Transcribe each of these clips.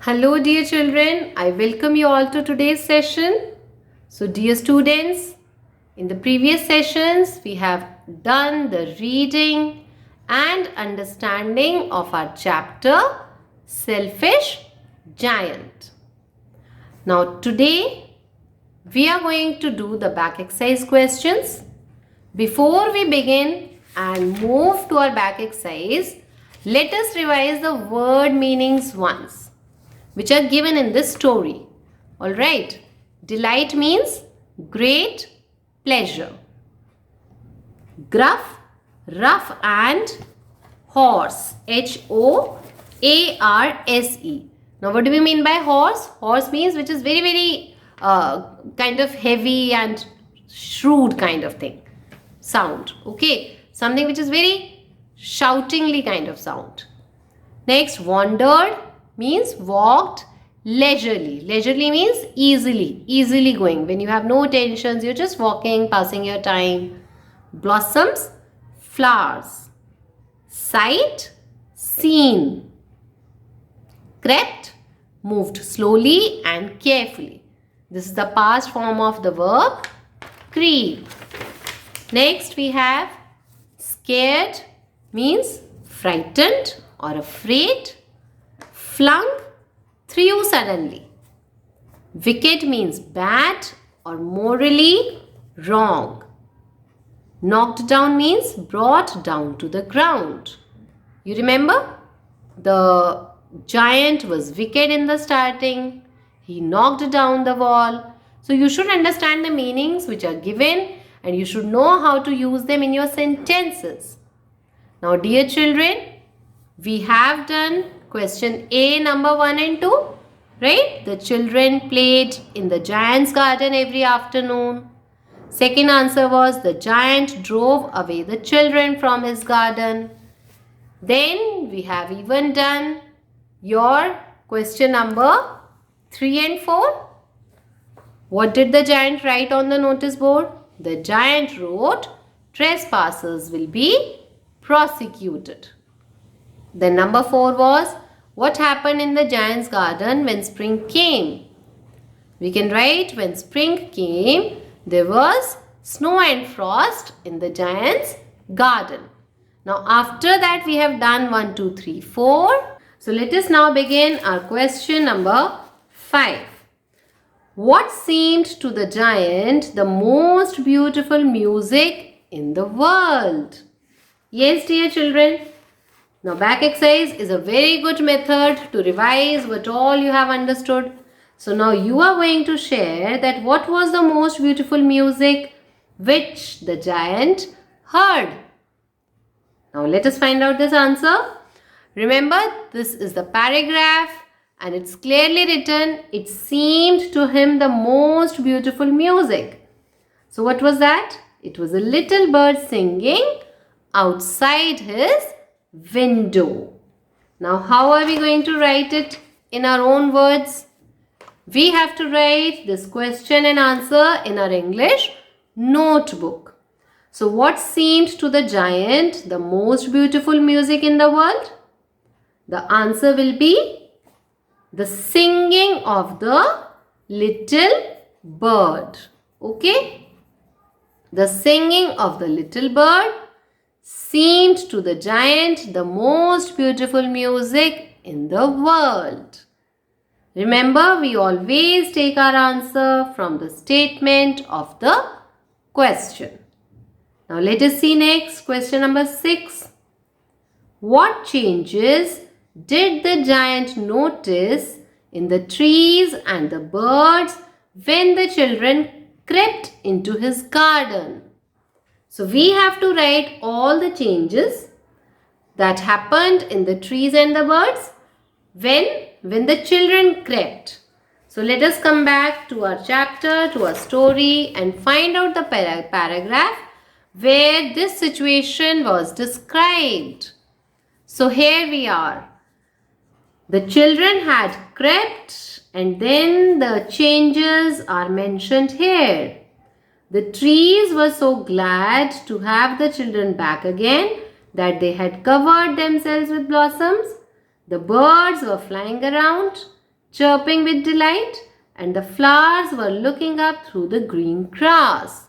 Hello dear children, I welcome you all to today's session. So dear students, in the previous sessions we have done the reading and understanding of our chapter Selfish Giant. Now today we are going to do the back exercise questions. Before we begin and move to our back exercise, let us revise the word meanings once, which are given in this story. Alright. Delight means great pleasure. Gruff, rough and horse. H-O-A-R-S-E. Now what do we mean by horse? Horse means which is very kind of heavy and shrewd kind of thing. Sound. Okay. Something which is very shoutingly kind of sound. Next, wandered means walked leisurely. Leisurely means easily going. When you have no tensions, you're just walking, passing your time. Blossoms, flowers. Sight, seen. Crept, moved slowly and carefully. This is the past form of the verb creep. Next we have scared means frightened or afraid. Flung, threw suddenly. Wicked means bad or morally wrong. Knocked down means brought down to the ground. You remember? The giant was wicked in the starting. He knocked down the wall. So you should understand the meanings which are given and you should know how to use them in your sentences. Now dear children, we have done question A number 1 and 2, right? The children played in the giant's garden every afternoon. Second answer was the giant drove away the children from his garden. Then we have even done your question number 3 and 4. What did the giant write on the notice board? The giant wrote, trespassers will be prosecuted. Then number 4 was, what happened in the giant's garden when spring came? We can write, when spring came, there was snow and frost in the giant's garden. Now after that we have done 1, 2, 3, 4. So let us now begin our question number 5. What seemed to the giant the most beautiful music in the world? Yes, dear children. Now back exercise is a very good method to revise what all you have understood. So now you are going to share that what was the most beautiful music which the giant heard. Now let us find out this answer. Remember, this is the paragraph and it's clearly written, it seemed to him the most beautiful music. So what was that? It was a little bird singing outside his window. Now how are we going to write it in our own words? We have to write this question and answer in our English notebook. So what seemed to the giant the most beautiful music in the world? The answer will be the singing of the little bird. Okay? The singing of the little bird seemed to the giant the most beautiful music in the world. Remember, we always take our answer from the statement of the question. Now let us see next, question number 6. What changes did the giant notice in the trees and the birds when the children crept into his garden? So we have to write all the changes that happened in the trees and the birds when the children crept. So let us come back to our chapter, to our story and find out the paragraph where this situation was described. So here we are. The children had crept and then the changes are mentioned here. The trees were so glad to have the children back again that they had covered themselves with blossoms. The birds were flying around. chirping with delight, and the flowers were looking up through the green grass.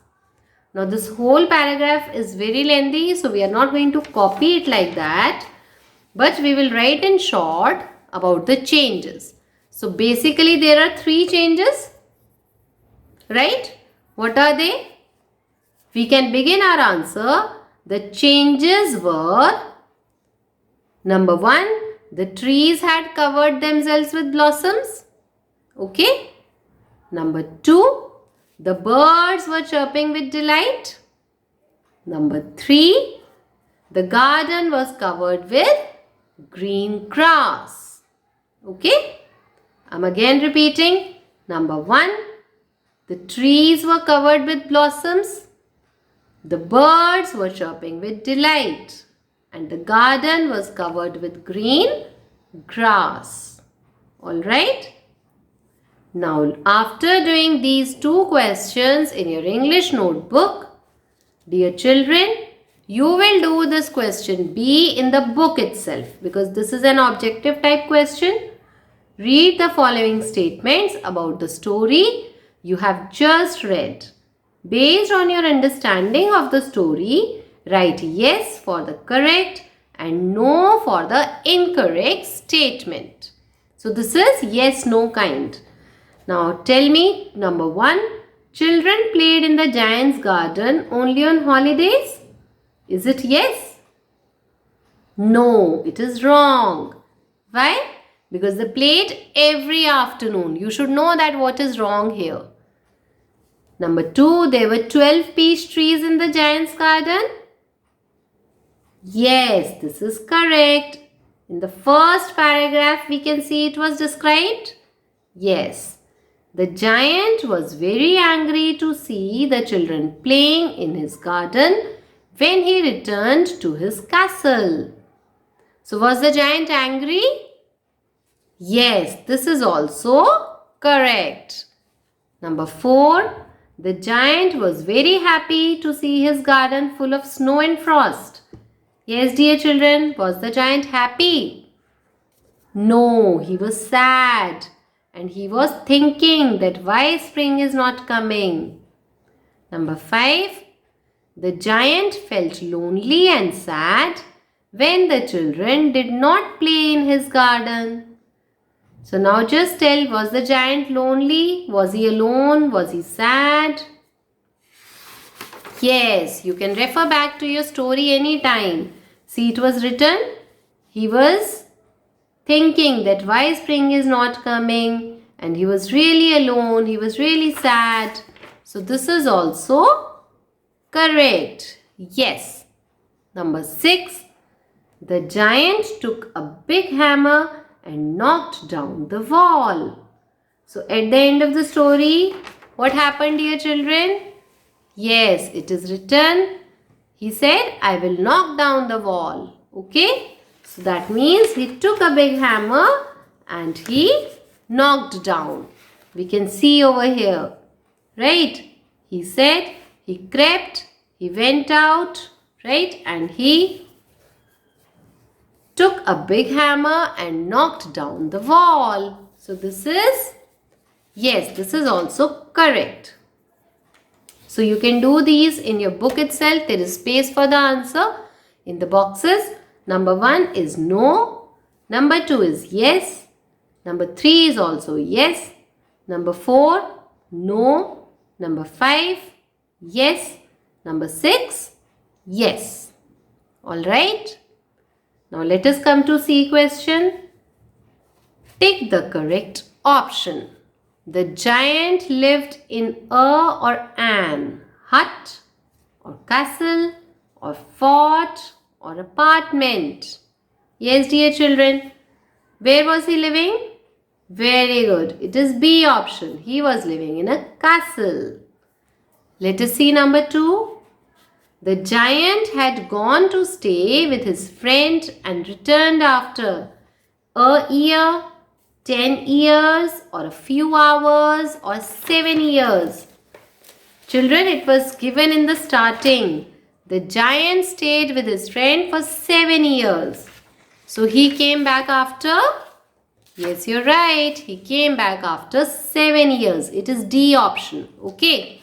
Now this whole paragraph is very lengthy, so we are not going to copy it like that, but we will write in short about the changes. So basically there are 3 changes, right? What are they? We can begin our answer. The changes were: number 1, the trees had covered themselves with blossoms. Okay. Number 2, the birds were chirping with delight. Number 3, the garden was covered with green grass. Okay. I'm again repeating. Number 1, the trees were covered with blossoms. The birds were chirping with delight. And the garden was covered with green grass. Alright. Now, after doing these 2 questions in your English notebook, dear children, you will do this question B in the book itself, because this is an objective type question. Read the following statements about the story you have just read. Based on your understanding of the story, write yes for the correct and no for the incorrect statement. So this is yes, no kind. Now tell me, number 1, children played in the giant's garden only on holidays? Is it yes? No, it is wrong. Why? Because they played every afternoon. You should know that what is wrong here. Number 2, there were 12 peach trees in the giant's garden. Yes, this is correct. In the first paragraph, we can see it was described. Yes, the giant was very angry to see the children playing in his garden when he returned to his castle. So, was the giant angry? Yes, this is also correct. Number 4, the giant was very happy to see his garden full of snow and frost. Yes, dear children, was the giant happy? No, he was sad and he was thinking that why spring is not coming. Number 5, the giant felt lonely and sad when the children did not play in his garden. So now just tell, was the giant lonely? Was he alone? Was he sad? Yes, you can refer back to your story anytime. See, it was written, he was thinking that why spring is not coming, and he was really alone, he was really sad. So this is also correct. Yes. Number 6, the giant took a big hammer and knocked down the wall. So at the end of the story, what happened, dear children? Yes, it is written, he said, I will knock down the wall. Okay? So that means he took a big hammer and he knocked down. We can see over here. Right? He said, he crept, he went out, right? And he took a big hammer and knocked down the wall. So this is, yes, this is also correct. So you can do these in your book itself. There is space for the answer in the boxes. Number 1 is no. Number 2 is yes. Number 3 is also yes. Number 4, no. Number 5, yes. Number 6, yes. Alright. Now let us come to C question. Take the correct option. The giant lived in a or an hut or castle or fort or apartment. Yes, dear children. Where was he living? Very good. It is B option. He was living in a castle. Let us see number 2. The giant had gone to stay with his friend and returned after a year, 10 years or a few hours or 7 years. Children, it was given in the starting. The giant stayed with his friend for 7 years. So he came back after Yes, you're right. He came back after 7 years. It is D option. Okay.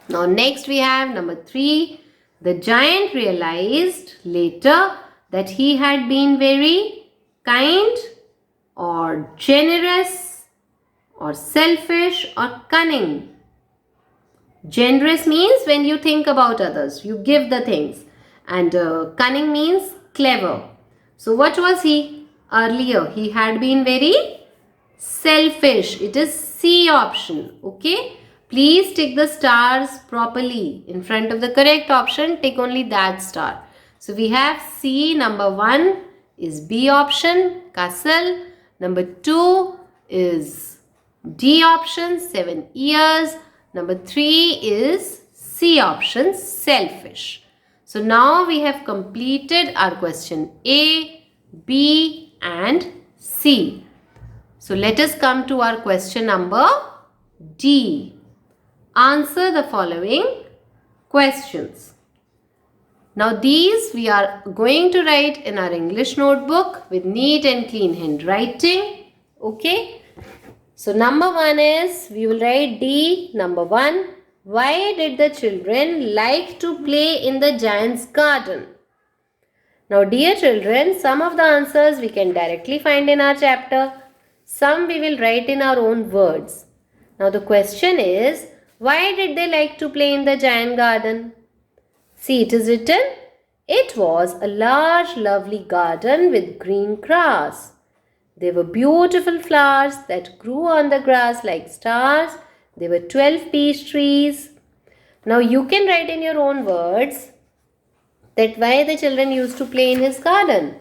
Now next we have number 3. The giant realized later that he had been very kind or generous or selfish or cunning. Generous means when you think about others, you give the things. And cunning means clever. So what was he earlier? He had been very selfish. It is C option. Okay. Please tick the stars properly. In front of the correct option, tick only that star. So we have C. Number 1 is B option, castle. Number 2 is D option, 7 years. Number 3 is C option, selfish. So now we have completed our question A, B and C. So let us come to our question number D. Answer the following questions. Now these we are going to write in our English notebook with neat and clean handwriting. Okay. So number 1 is, we will write D. Number 1. Why did the children like to play in the giant's garden? Now dear children, some of the answers we can directly find in our chapter. Some we will write in our own words. Now the question is, why did they like to play in the giant garden? See, it is written, it was a large lovely garden with green grass. There were beautiful flowers that grew on the grass like stars. There were 12 peach trees. Now you can write in your own words that why the children used to play in his garden.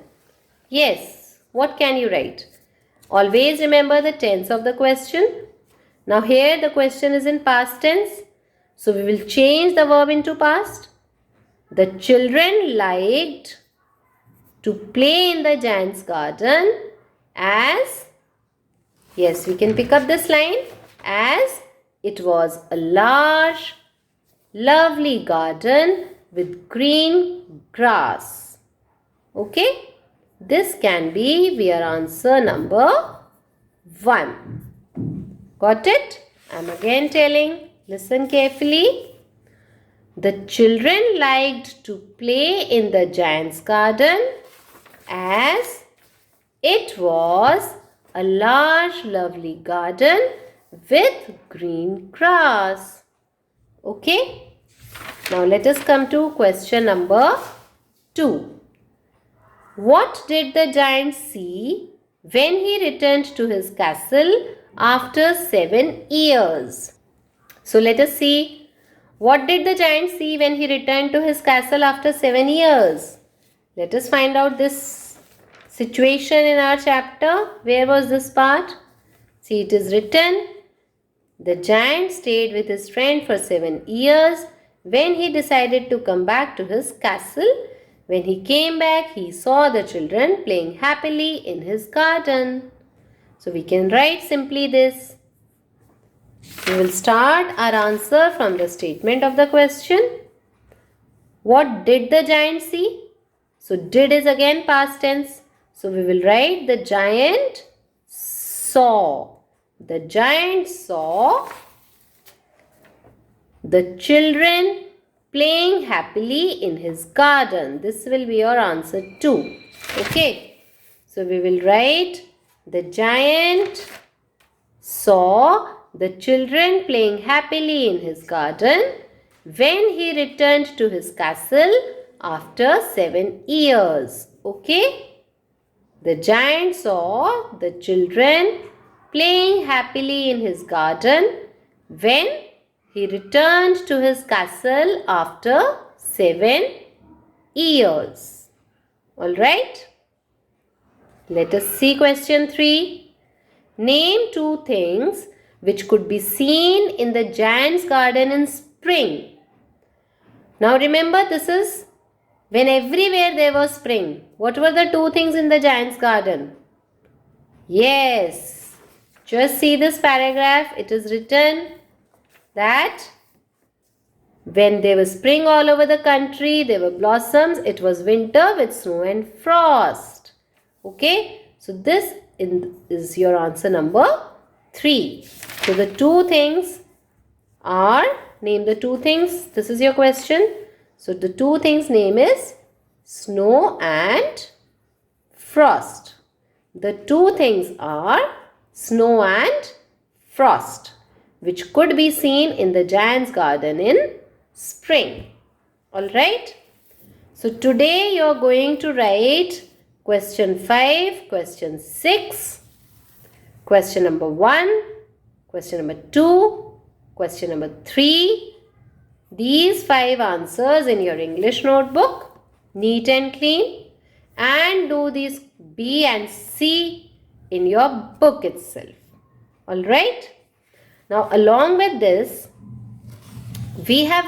Yes, what can you write? Always remember the tense of the question. Now here the question is in past tense. So we will change the verb into past. The children liked to play in the giant's garden as, yes, we can pick up this line, as it was a large, lovely garden with green grass. Okay, this can be your answer number 1. Got it? I am again telling, listen carefully. The children liked to play in the giant's garden as it was a large lovely garden with green grass. Okay. Now let us come to question number 2. What did the giant see when he returned to his castle after 7 years? So let us see. What did the giant see when he returned to his castle after 7 years? Let us find out this situation in our chapter. Where was this part? See, it is written, the giant stayed with his friend for 7 years. When he decided to come back to his castle, when he came back, he saw the children playing happily in his garden. So we can write simply this. We will start our answer from the statement of the question. What did the giant see? So did is again past tense. So we will write the giant saw. The giant saw the children playing happily in his garden. This will be your answer 2. Okay. So we will write the giant saw the children playing happily in his garden when he returned to his castle after 7 years. Okay. The giant saw the children playing happily in his garden when he returned to his castle after 7 years. Alright. Let us see question 3. Name 2 things which could be seen in the giant's garden in spring. Now remember, this is when everywhere there was spring. What were the 2 things in the giant's garden? Yes, just see this paragraph. It is written that when there was spring all over the country, there were blossoms. It was winter with snow and frost. Okay, so this is your answer number 3. So the two things are, name the two things. This is your question. So the two things name is snow and frost. The two things are snow and frost, which could be seen in the giant's garden in spring. Alright. So today you are going to write question 5, question 6, question number 1, question number 2, question number 3. These 5 answers in your English notebook, neat and clean, and do these B and C in your book itself. Alright. Now along with this, we have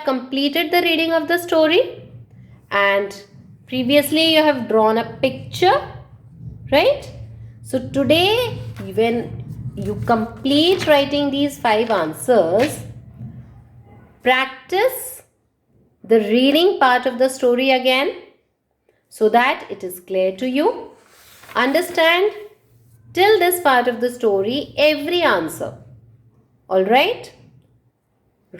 completed the reading of the story, and previously you have drawn a picture, right? So today, when you complete writing these 5 answers, practice the reading part of the story again so that it is clear to you. Understand till this part of the story every answer. Alright?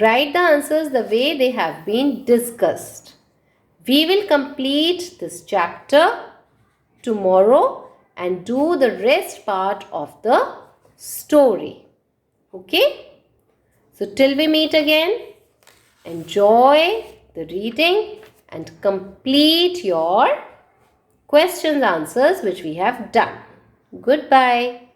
Write the answers the way they have been discussed. We will complete this chapter tomorrow and do the rest part of the story. Okay? So till we meet again, enjoy the reading and complete your questions answers which we have done. Goodbye.